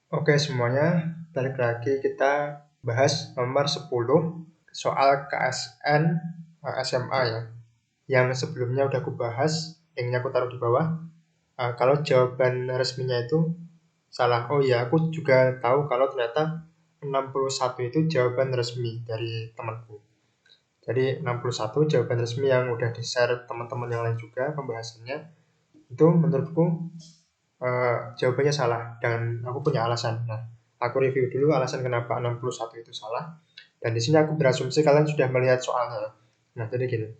Oke semuanya, balik lagi kita bahas nomor 10 soal KSN SMA ya. Yang sebelumnya udah aku bahas, linknya aku taruh di bawah. Kalau jawaban resminya itu salah. Oh iya, aku juga tahu kalau ternyata 61 itu jawaban resmi dari temanku. Jadi 61 jawaban resmi yang udah di-share teman-teman yang lain juga pembahasannya. Itu menurutku jawabannya salah dan aku punya alasan. Nah, aku review dulu alasan kenapa 61 itu salah. Dan di sini aku berasumsi kalian sudah melihat soalnya. Nah, jadi gini.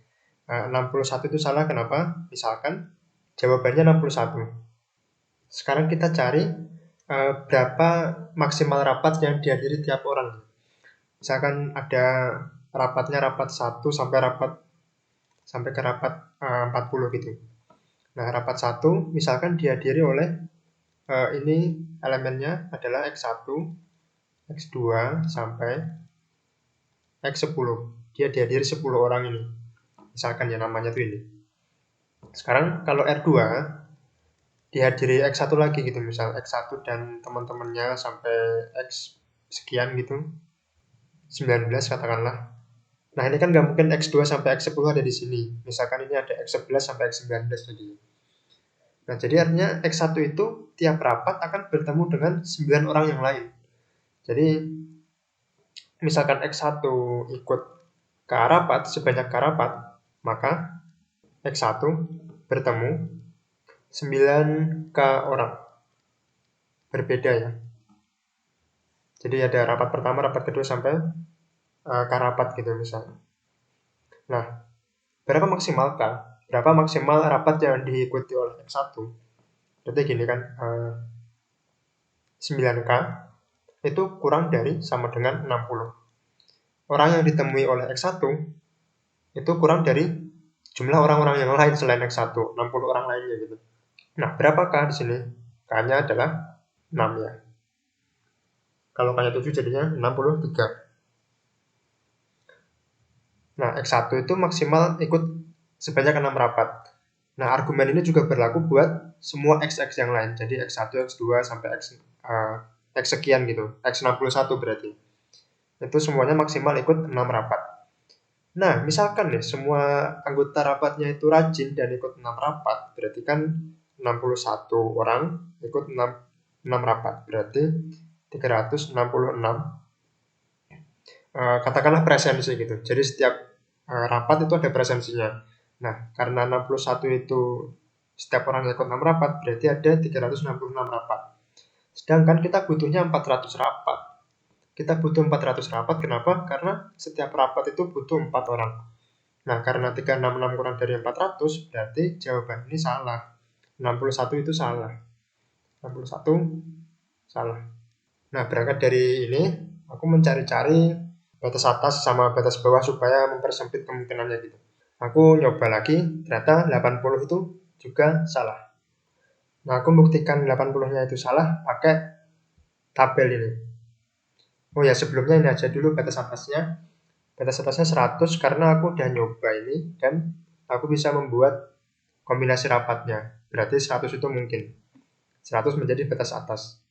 61 itu salah kenapa? Misalkan jawabannya 61. Sekarang kita cari berapa maksimal rapat yang dihadiri tiap orang. Misalkan ada rapatnya rapat 1 sampai ke rapat 40 gitu. Nah, rapat 1 misalkan dihadiri oleh ini elemennya adalah X1, X2 sampai X10. Dia dihadiri 10 orang ini. Misalkan ya namanya tuh ini. Sekarang kalau R2 dihadiri X1 lagi gitu, misal X1 dan teman-temannya sampai X sekian gitu. 19 katakanlah. Nah, ini kan nggak mungkin X2 sampai X10 ada di sini. Misalkan ini ada X11 sampai X19 tadi. Nah, jadi artinya X1 itu tiap rapat akan bertemu dengan 9 orang yang lain. Jadi misalkan X1 ikut ke rapat sebanyak ke rapat, maka X1 bertemu 9K orang. Berbeda ya. Jadi ada rapat pertama, rapat kedua sampai K rapat gitu misalnya. Nah, berapa maksimal K? Berapa maksimal rapat yang diikuti oleh X1? Berarti gini kan, 9K itu kurang dari sama dengan 60. Orang yang ditemui oleh X1 itu kurang dari jumlah orang-orang yang lain selain X1, 60 orang lainnya gitu. Nah, berapakah di sini? K-nya adalah 6 ya. Kalau K-nya 7 jadinya 63. Nah, X1 itu maksimal ikut sebanyak 6 rapat. Nah, argumen ini juga berlaku buat semua X yang lain. Jadi X1, X2 sampai X sekian gitu. X61 berarti. Itu semuanya maksimal ikut 6 rapat. Nah, misalkan nih semua anggota rapatnya itu rajin dan ikut 6 rapat, berarti kan 61 orang ikut 6 rapat, berarti 366 katakanlah presensi gitu. Jadi setiap rapat itu ada presensinya. Nah, karena 61 itu setiap orang ikut 6 rapat, berarti ada 366 rapat. Sedangkan kita butuhnya 400 rapat. Kita butuh 400 rapat, kenapa? Karena setiap rapat itu butuh 4 orang. Nah, karena 366 kurang dari 400, berarti jawaban ini salah. 61 itu salah. 61 salah. Nah, berangkat dari ini, aku mencari-cari batas atas sama batas bawah supaya mempersempit kemungkinannya gitu. Aku nyoba lagi, ternyata 80 itu juga salah. Nah, aku buktikan 80-nya itu salah pakai tabel ini. Oh ya, sebelumnya ini aja dulu batas atasnya. Batas atasnya 100 karena aku udah nyoba ini dan aku bisa membuat kombinasi rapatnya. Berarti 100 itu mungkin. 100 menjadi batas atas.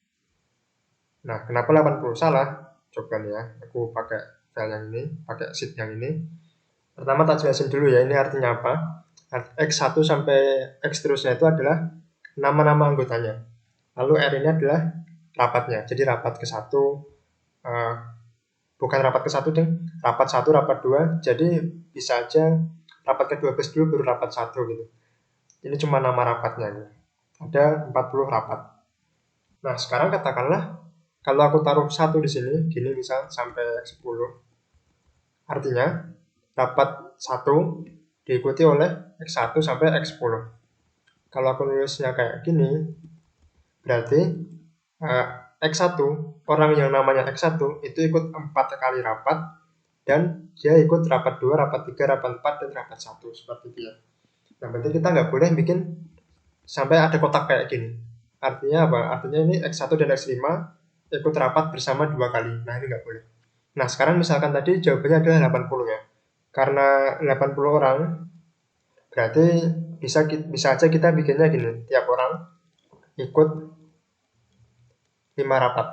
Nah, kenapa 80 salah? Coba nih ya, aku pakai file yang ini, pakai sheet yang ini. Pertama tak jelasin dulu ya, ini artinya apa. X1 sampai X terusnya itu adalah nama-nama anggotanya. Lalu R ini adalah rapatnya. Jadi rapat ke-1, bukan rapat ke-1 deh, rapat 1, rapat 2. Jadi bisa aja rapat ke-12 dulu baru rapat 1 gitu. Ini cuma nama rapatnya. Ada 40 rapat. Nah, sekarang katakanlah kalau aku taruh 1 di sini, gini misal sampai 10. Artinya rapat 1 diikuti oleh X1 sampai X10. Kalau aku nulisnya kayak gini, berarti X1, orang yang namanya X1 itu ikut 4 kali rapat dan dia ikut rapat 2, rapat 3, rapat 4, dan rapat 1 seperti itu ya. Nah, berarti kita nggak boleh bikin sampai ada kotak kayak gini. Artinya apa? Artinya ini X1 dan X5 ikut rapat bersama 2 kali. Nah, ini nggak boleh. Nah, sekarang misalkan tadi jawabannya adalah 80 ya. Karena 80 orang, berarti bisa aja kita bikinnya gini. Tiap orang ikut 5 rapat.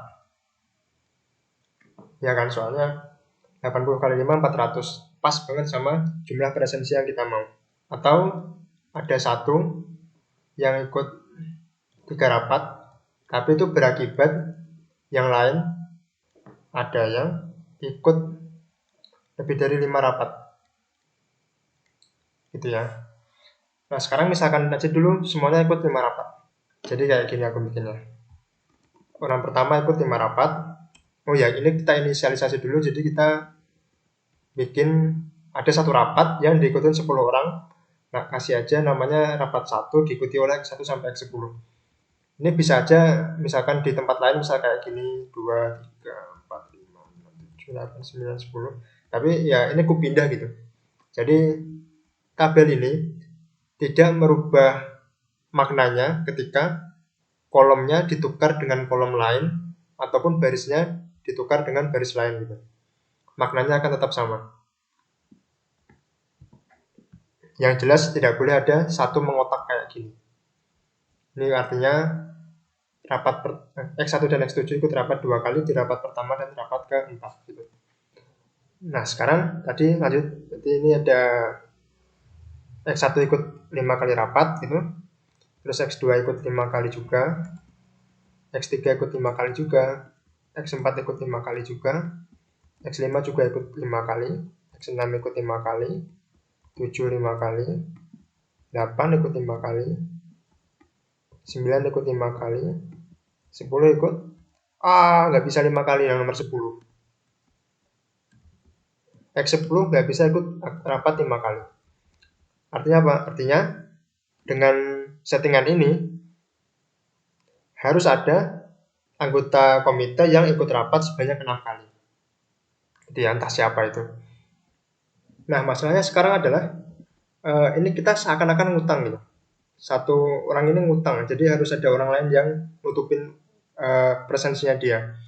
Ya kan, soalnya 80 kali 5 400. Pas banget sama jumlah presensi yang kita mau. Atau ada satu yang ikut 3 rapat, tapi itu berakibat yang lain ada yang ikut lebih dari 5 rapat. Gitu ya. Nah, sekarang misalkan aja dulu semuanya ikut 5 rapat. Jadi kayak gini aku bikinnya. Orang pertama ikut 5 rapat. Oh ya, ini kita inisialisasi dulu. Jadi kita bikin ada satu rapat yang diikutin 10 orang. Nah, kasih aja namanya rapat 1 diikuti oleh X1 sampai X10. Ini bisa aja misalkan di tempat lain misal kayak gini 2, 3, 4, 5, 6, 7, 8, 9, 10. Tapi ya ini aku pindah gitu. Jadi tabel ini tidak merubah maknanya ketika kolomnya ditukar dengan kolom lain ataupun barisnya ditukar dengan baris lain gitu. Maknanya akan tetap sama. Yang jelas tidak boleh ada satu mengotak kayak gini. Ini artinya rapat X1 dan X7 ikut rapat 2 kali di rapat pertama dan rapat keempat gitu. Nah, sekarang tadi lanjut. Jadi ini ada X1 ikut 5 kali rapat gitu. Terus X2 ikut 5 kali juga. X3 ikut 5 kali juga. X4 ikut 5 kali juga. X5 juga ikut 5 kali. X6 ikut 5 kali. 7 5 kali. 8 ikut 5 kali. 9 ikut 5 kali. 10 ikut nggak bisa 5 kali yang nomor 10. X10 nggak bisa ikut rapat 5 kali. Artinya apa? Artinya dengan settingan ini harus ada anggota komite yang ikut rapat sebanyak 6 kali. Jadi entah siapa itu. Nah, masalahnya sekarang adalah ini kita seakan-akan ngutang gitu. Satu orang ini ngutang, jadi harus ada orang lain yang nutupin presensinya dia.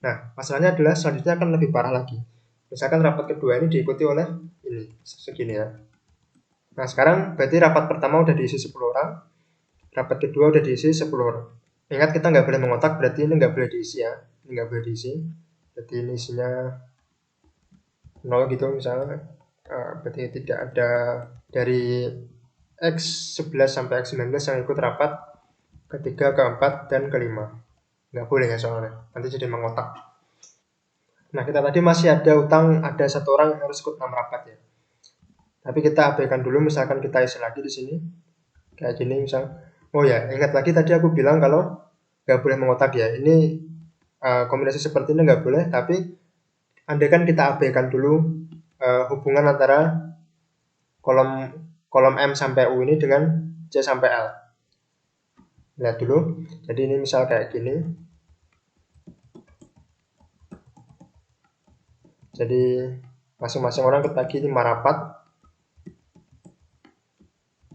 Nah, masalahnya adalah selanjutnya akan lebih parah lagi. Misalkan rapat kedua ini diikuti oleh ini, segini ya. Nah, sekarang berarti rapat pertama udah diisi 10 orang, rapat kedua udah diisi 10 orang. Ingat kita nggak boleh mengotak, berarti ini nggak boleh diisi ya. Ini nggak boleh diisi. Berarti ini isinya 0 gitu misalnya. Berarti tidak ada dari X11 sampai X19 yang ikut rapat ketiga, keempat, dan kelima. Nggak boleh ya soalnya, nanti jadi mengotak. Nah, kita tadi masih ada utang, ada satu orang yang harus ikut 6 rapat ya. Tapi kita abaikan dulu, misalkan kita isi lagi di sini. Kayak gini misal. Oh ya, ingat lagi tadi aku bilang kalau nggak boleh mengotak ya. Ini kombinasi seperti ini nggak boleh, tapi andaikan kita abaikan dulu hubungan antara kolom M sampai U ini dengan C sampai L. Lihat dulu. Jadi ini misal kayak gini. Jadi masing-masing orang ketagi 5 rapat.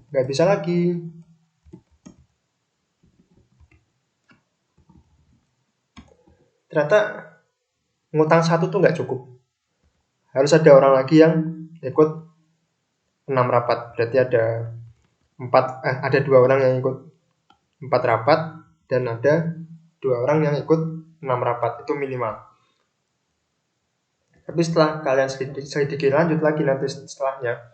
Nggak bisa lagi. Ternyata ngutang satu tuh nggak cukup. Harus ada orang lagi yang ikut 6 rapat. Berarti ada 2 orang yang ikut 4 rapat dan ada 2 orang yang ikut 6 rapat. Itu minimal. Tapi setelah kalian selidiki lanjut lagi nanti setelahnya,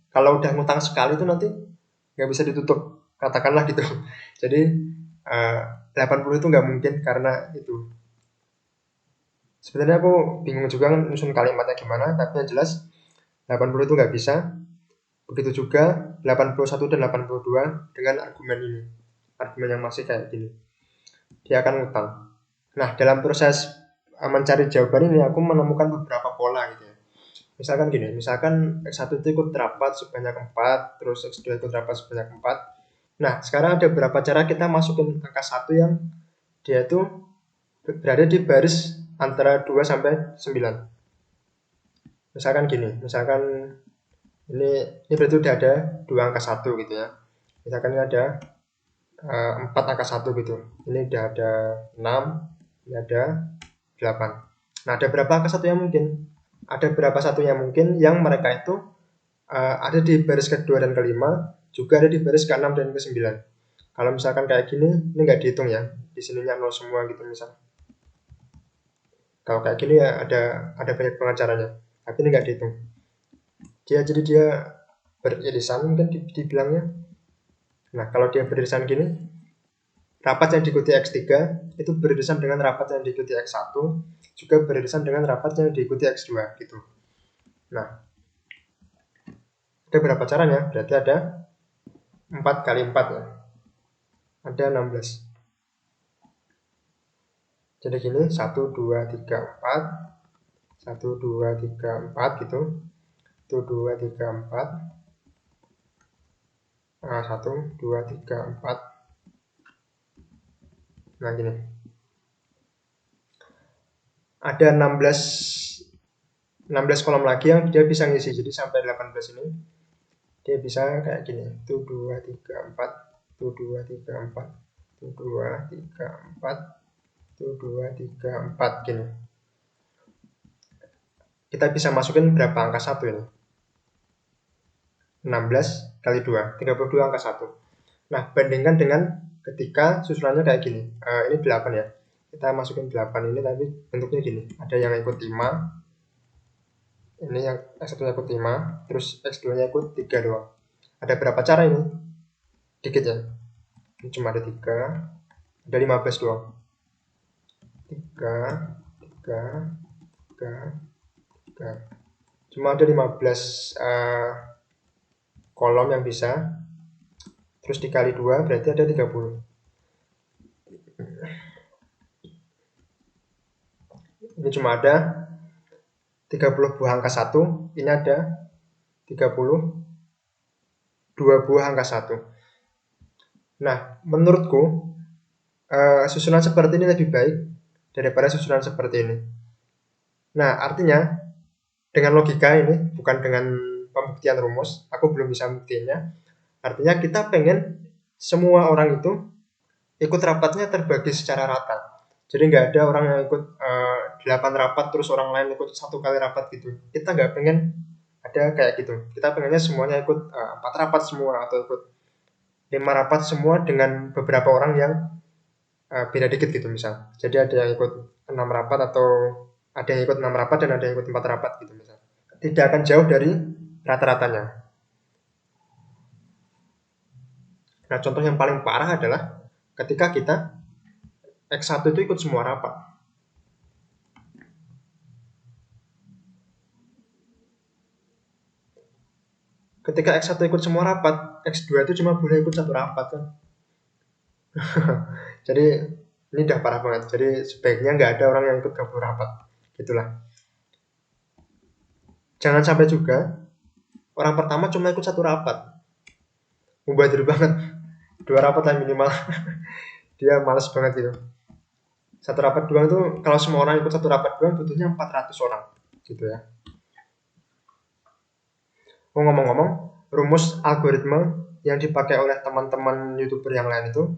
kalau udah ngutang sekali itu nanti nggak bisa ditutup, katakanlah gitu. Jadi 80 itu nggak mungkin karena itu. Sebenarnya aku bingung juga nyusun kalimatnya gimana, tapi yang jelas 80 itu nggak bisa. Begitu juga 81 dan 82 dengan argumen ini. Argumen yang masih kayak gini. Dia akan ngutang. Nah, dalam proses mencari jawaban ini aku menemukan beberapa pola gitu ya. Misalkan gini, misalkan X1 itu ikut rapat sebanyak 4, terus X2 ikut rapat sebanyak 4. Nah, sekarang ada beberapa cara kita masukin angka 1 yang dia itu berada di baris antara 2 sampai 9. Misalkan gini, misalkan ini berarti udah ada 2 angka 1 gitu ya. Misalkan ini ada 4 angka 1 gitu. Ini udah ada 6, ini ada 8. Nah, ada berapa angka 1 yang mungkin? Ada berapa satu yang mungkin yang mereka itu ada di baris kedua dan kelima, juga ada di baris ke-6 dan ke-9. Kalau misalkan kayak gini, ini nggak dihitung ya, di sininya 0 semua gitu misal. Kalau kayak gini ya ada banyak pengacaranya, tapi ini nggak dihitung. Jadi dia beririsan mungkin dibilangnya. Nah, kalau dia beririsan gini, rapat yang diikuti X3 itu beririsan dengan rapat yang diikuti X1, juga beririsan dengan rapat yang diikuti X2 gitu. Nah, ada berapa caranya? Berarti ada 4 kali 4 ya. Ada 16. Jadi gini, 1, 2, 3, 4. 1, 2, 3, 4 gitu. 1, 2, 3, 4. Nah, 1, 2, 3, 4. Nah, gini. Ada 16 kolom lagi yang dia bisa ngisi. Jadi sampai 18 ini dia bisa kayak gini. 1, 2, 3, 4. 1, 2, 3, 4. 1, 2, 3, 4. 1, 2, 3, 4 gini. Kita bisa masukin berapa angka 1 ini? 16 kali 2, 32 angka 1. Nah, bandingkan dengan ketika susunannya kayak gini. Ini 8 ya. Kita masukin 8 ini tapi bentuknya gini. Ada yang ikut 5. Ini yang X1-nya ikut 5, terus X2-nya ikut 3 doang. Ada berapa cara ini? Dikit ya. Ini cuma ada 3. Ada 15 doang. 3, 3, 3, 3. Cuma ada 15 kolom yang bisa. Terus dikali 2 berarti ada 30. Ini cuma ada 30 buah angka 1. Ini ada 32 buah angka 1. Nah, menurutku susunan seperti ini lebih baik daripada susunan seperti ini. Nah, artinya dengan logika ini, bukan dengan pembuktian rumus, aku belum bisa membuktikannya. Artinya kita pengen semua orang itu ikut rapatnya terbagi secara rata. Jadi nggak ada orang yang ikut 8 rapat terus orang lain ikut 1 kali rapat gitu. Kita nggak pengen ada kayak gitu. Kita pengennya semuanya ikut 4 rapat semua atau ikut 5 rapat semua dengan beberapa orang yang beda dikit gitu misal. Jadi ada yang ikut 6 rapat atau ada yang ikut 6 rapat dan ada yang ikut 4 rapat gitu misal. Tidak akan jauh dari rata-ratanya. Nah, contoh yang paling parah adalah ketika kita X1 itu ikut semua rapat. Ketika X1 ikut semua rapat, X2 itu cuma boleh ikut 1 rapat kan. Jadi ini udah parah banget. Jadi sebaiknya nggak ada orang yang ikut 20 rapat. Gitulah. Jangan sampai juga orang pertama cuma ikut 1 rapat. Mubazir banget. 2 rapat lah minimal. Dia males banget gitu. 1 rapat doang tuh kalau semua orang ikut 1 rapat doang butuhnya 400 orang gitu ya. Ngomong-ngomong, rumus algoritma yang dipakai oleh teman-teman YouTuber yang lain itu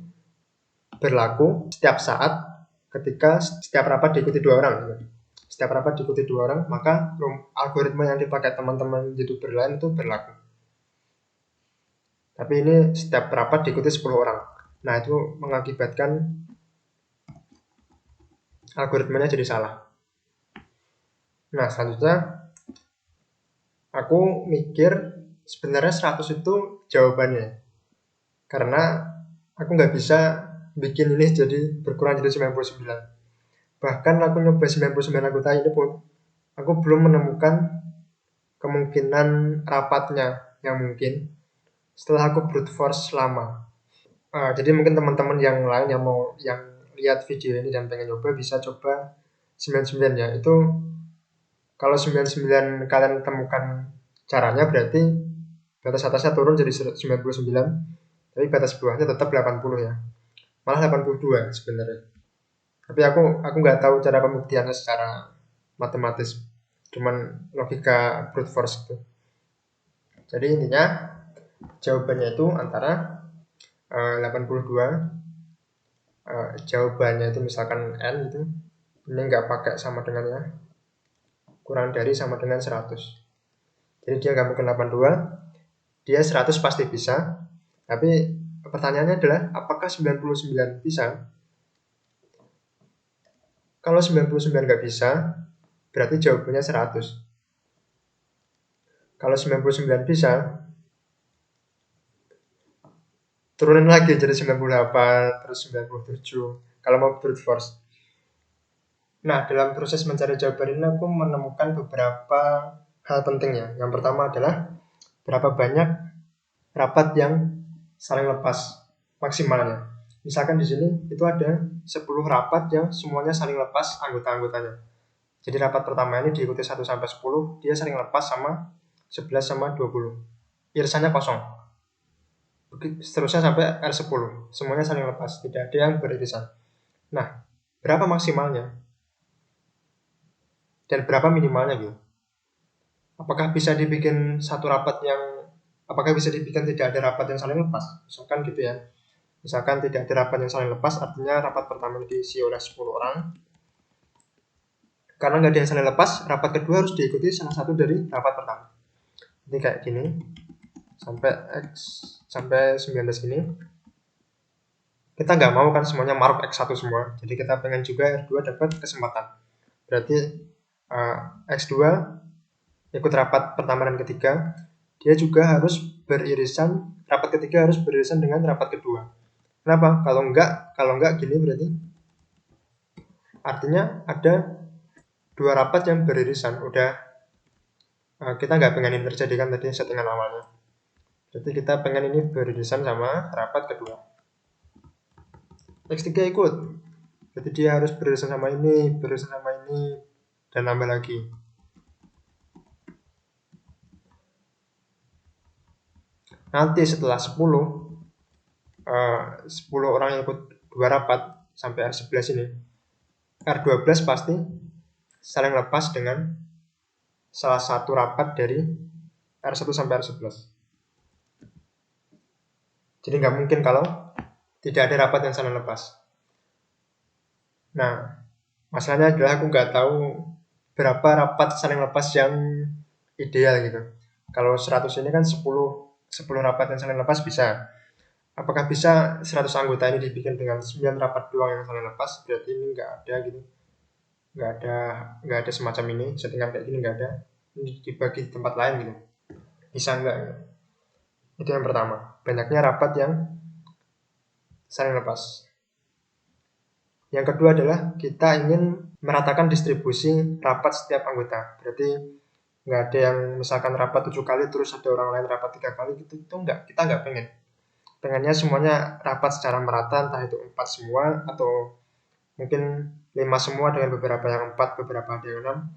berlaku setiap saat ketika setiap rapat diikuti 2 orang. Setiap rapat diikuti 2 orang, maka algoritma yang dipakai teman-teman YouTuber lain itu berlaku. Tapi ini setiap rapat diikuti 10 orang. Nah, itu mengakibatkan algoritmanya jadi salah. Nah, selanjutnya aku mikir sebenarnya 100 itu jawabannya. Karena aku nggak bisa bikin ini jadi berkurang jadi 99. Bahkan aku nyoba 99 anggota ini pun aku belum menemukan kemungkinan rapatnya yang mungkin setelah aku brute force lama. Jadi mungkin teman-teman yang lain yang mau yang lihat video ini dan pengen nyoba bisa coba 99 ya. Itu kalau 99 kalian temukan caranya berarti batas atasnya turun jadi 99, tapi batas bawahnya tetap 80 ya. Malah 82 sebenarnya. Tapi aku nggak tahu cara pembuktiannya secara matematis. Cuman logika brute force itu. Jadi intinya jawabannya itu antara 82 jawabannya itu misalkan N itu ini nggak pakai sama dengannya kurang dari sama dengan 100. Jadi dia nggak mungkin 82, dia 100 pasti bisa, tapi pertanyaannya adalah apakah 99 bisa? Kalau 99 nggak bisa, berarti jawabannya 100. Kalau 99 bisa, turunin lagi jadi 98, terus 97. Kalau mau brute force. Nah, dalam proses mencari jawaban ini aku menemukan beberapa hal penting ya. Yang pertama adalah berapa banyak rapat yang saling lepas maksimalnya. Misalkan di sini itu ada 10 rapat yang semuanya saling lepas anggota-anggotanya. Jadi rapat pertama ini diikuti 1 sampai 10, dia saling lepas sama 11 sama 20. Irisannya kosong. Seterusnya sampai R10. Semuanya saling lepas, tidak ada yang beririsan. Nah, berapa maksimalnya? Dan berapa minimalnya gitu? Apakah bisa dibikin satu rapat apakah bisa dibikin tidak ada rapat yang saling lepas? Misalkan gitu ya. Misalkan tidak ada rapat yang saling lepas, artinya rapat pertama diisi oleh 10 orang. Karena nggak ada yang saling lepas, rapat kedua harus diikuti salah satu dari rapat pertama. Ini kayak gini, sampai 19 gini. Kita nggak mau kan semuanya mark X1 semua, jadi kita pengen juga R2 dapat kesempatan. Berarti X2 ikut rapat pertama dan ketiga, dia juga harus beririsan, rapat ketiga harus beririsan dengan rapat kedua. Kenapa? Kalau enggak gini berarti artinya ada dua rapat yang beririsan. Udah kita nggak pengen ini terjadi kan tadi settingan awalnya. Jadi kita pengen ini beririsan sama rapat kedua. X3 ikut. Jadi dia harus beririsan sama ini, dan nambah lagi. Nanti setelah 10 orang yang ikut dua rapat sampai R11 ini, R12 pasti saling lepas dengan salah satu rapat dari R1 sampai R11. Jadi nggak mungkin kalau tidak ada rapat yang saling lepas. Nah, masalahnya adalah aku nggak tahu berapa rapat saling lepas yang ideal gitu. Kalau 100 ini kan 10 rapat yang saling lepas bisa. Apakah bisa 100 anggota ini dibikin dengan 9 rapat doang yang saling lepas? Berarti ini nggak ada gitu. Nggak ada semacam ini, settingan kayak gini nggak ada. Ini dibagi di tempat lain gitu. Bisa nggak? Gitu. Itu yang pertama. Banyaknya rapat yang saling lepas. Yang kedua adalah kita ingin meratakan distribusi rapat setiap anggota. Berarti nggak ada yang misalkan rapat 7 kali terus ada orang lain rapat 3 kali gitu. Itu enggak, kita nggak pengen. Pengennya semuanya rapat secara merata, entah itu 4 semua atau mungkin 5 semua dengan beberapa yang 4, beberapa ada yang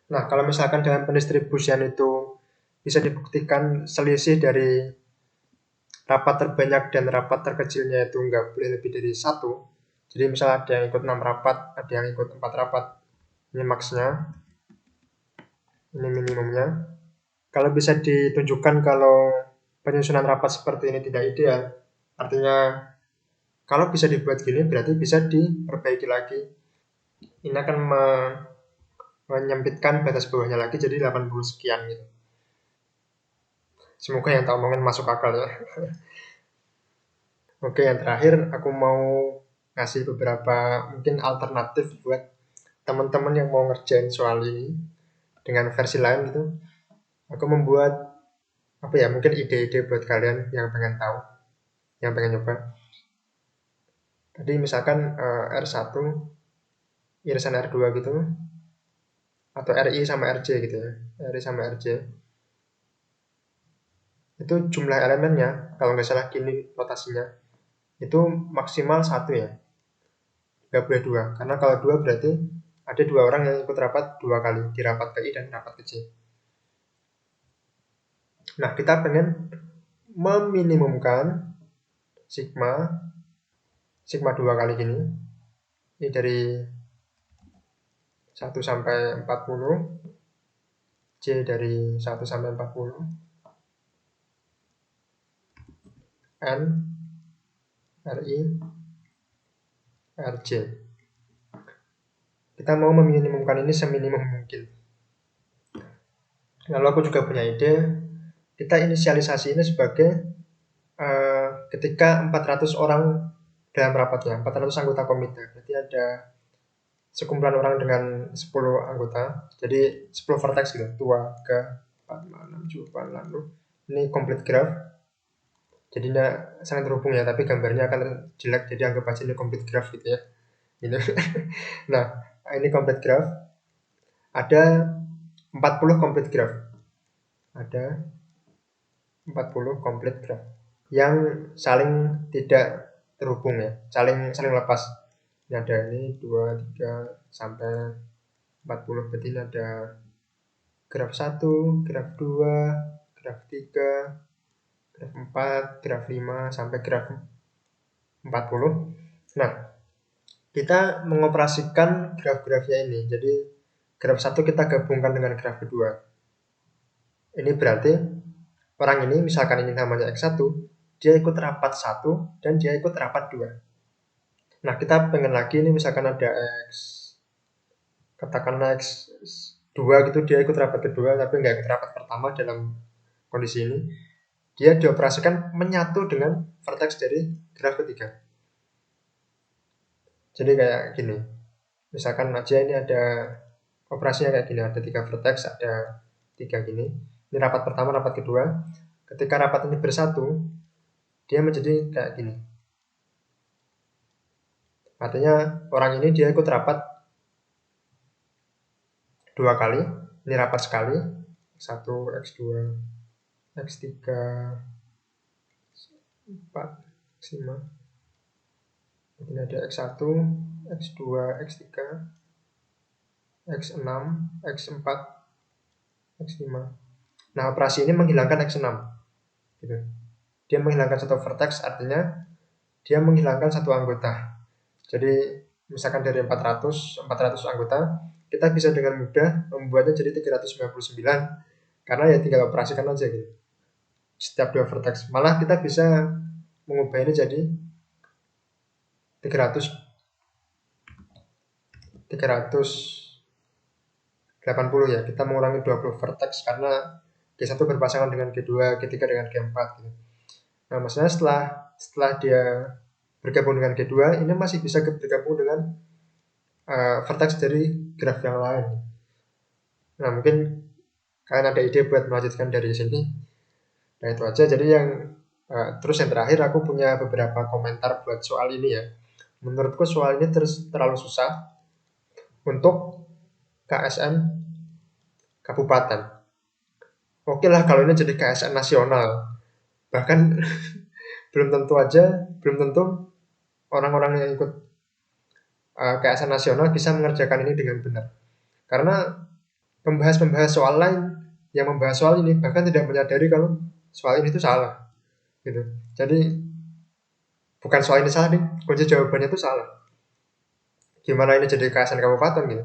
6. Nah, kalau misalkan dalam pendistribusian itu bisa dibuktikan selisih dari rapat terbanyak dan rapat terkecilnya itu nggak boleh lebih dari 1. Jadi misalnya ada yang ikut 6 rapat, ada yang ikut 4 rapat. Ini maksnya, ini minimumnya. Kalau bisa ditunjukkan kalau penyusunan rapat seperti ini tidak ideal, artinya kalau bisa dibuat gini berarti bisa diperbaiki lagi. Ini akan menyempitkan batas bawahnya lagi jadi 80 sekian gitu. Semoga yang tak omongin masuk akal ya. Oke, yang terakhir aku mau ngasih beberapa mungkin alternatif buat teman-teman yang mau ngerjain soal ini dengan versi lain gitu. Aku membuat mungkin ide-ide buat kalian yang pengen tahu, yang pengen nyoba. Tadi misalkan R1 irisan R2 gitu, atau RI sama RJ gitu ya, RI sama RJ. Itu jumlah elemennya, kalau nggak salah gini notasinya, itu maksimal 1 ya, nggak boleh 2, karena kalau 2 berarti ada 2 orang yang ikut rapat 2 kali, di rapat PI dan rapat kecil. Nah, kita pengen meminimumkan sigma 2 kali gini, ini dari 1 sampai 40, J dari 1 sampai 40, N, RI, RJ. Kita mau meminimumkan ini seminimum mungkin. Lalu aku juga punya ide, kita inisialisasi ini sebagai ketika 400 orang dalam rapatnya, 400 anggota komite, berarti ada sekumpulan orang dengan 10 anggota, jadi 10 vertex gitu, 2, 3, 4, 5, 6, 7, 8, lalu ini complete graph, jadinya sangat terhubung ya, tapi gambarnya akan jelek, jadi anggap aja ini complete graph gitu ya. Gitu. Nah, ini complete graph, ada 40 complete graph, ada 40 complete graph yang saling tidak terhubung ya, saling lepas. Ini ada ini 2, 3 sampai 40, berarti ini ada graf 1, graf 2, graf 3, graf 4, graf 5 sampai graf 40. Nah, kita mengoperasikan graf-grafnya ini. Jadi graf 1 kita gabungkan dengan graf kedua. Ini berarti orang ini, misalkan ini namanya X1, dia ikut rapat 1 dan dia ikut rapat 2. Nah, kita pengen lagi ini misalkan ada X, katakanlah X2 gitu, dia ikut rapat kedua tapi nggak ikut rapat pertama. Dalam kondisi ini dia dioperasikan menyatu dengan vertex dari graf ketiga. Jadi kayak gini, misalkan aja ini ada operasinya kayak gini, ada 3 vertex, ada 3 gini. Ini rapat pertama, rapat kedua. Ketika rapat ini bersatu, dia menjadi kayak gini. Artinya orang ini dia ikut rapat 2 kali, ini rapat sekali, X1, X2, X3, X4, X5. Ini ada X1, X2, X3, X6, X4, X5. Nah, operasi ini menghilangkan X6. Gitu. Dia menghilangkan satu vertex, artinya dia menghilangkan satu anggota. Jadi misalkan dari 400 anggota, kita bisa dengan mudah membuatnya jadi 399, karena ya tinggal operasikan aja gitu. Setiap 2 vertex. Malah kita bisa mengubah ini jadi 380 ya. Kita mengurangi 20 vertex karena G1 berpasangan dengan G2, G3 dengan G4 gitu. Nah, maksudnya setelah dia bergabung dengan G2, ini masih bisa bergabung dengan vertex dari graf yang lain. Nah, mungkin kalian ada ide buat melanjutkan dari sini. Nah, itu aja. Jadi terus yang terakhir aku punya beberapa komentar buat soal ini ya. Menurutku soal ini terlalu susah untuk KSN kabupaten. Oke lah kalau ini jadi KSN nasional. Bahkan belum tentu orang-orang yang ikut KSN nasional bisa mengerjakan ini dengan benar. Karena pembahas soal lain yang membahas soal ini bahkan tidak menyadari kalau soal ini itu salah. Gitu. Jadi bukan soal ini salah nih, kunci jawabannya itu salah. Gimana ini jadi KSN kabupaten gitu.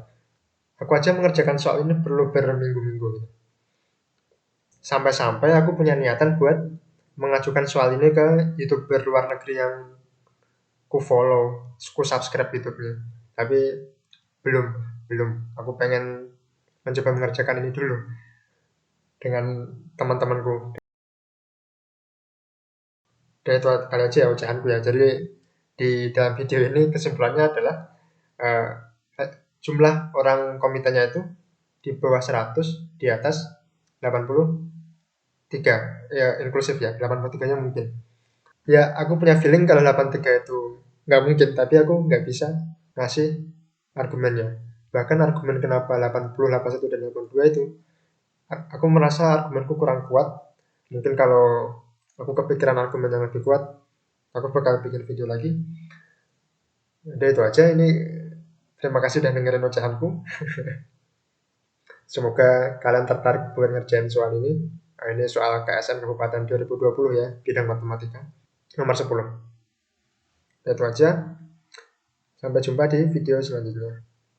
Aku aja mengerjakan soal ini perlu berminggu-minggu gitu. Sampai-sampai aku punya niatan buat mengajukan soal ini ke YouTuber luar negeri yang ku follow, ku subscribe YouTube-nya. Tapi belum. Aku pengen mencoba mengerjakan ini dulu dengan teman-temanku. Dan itu kali aja ya ucapanku ya. Jadi di dalam video ini kesimpulannya adalah jumlah orang komitenya itu di bawah 100, di atas 83. Ya inklusif ya, 83-nya mungkin. Ya aku punya feeling kalau 83 itu nggak mungkin, tapi aku nggak bisa ngasih argumennya. Bahkan argumen kenapa 80, 81, dan 82 itu, aku merasa argumenku kurang kuat. Mungkin kalau aku kepikiran argumen yang lebih kuat, aku bakal bikin video lagi. Udah itu aja, ini terima kasih udah dengerin ocehanku. Semoga kalian tertarik buat ngerjain soal ini. Nah, ini soal KSN Kabupaten 2020 ya, bidang matematika, nomor 10. Itu aja. Sampai jumpa di video selanjutnya.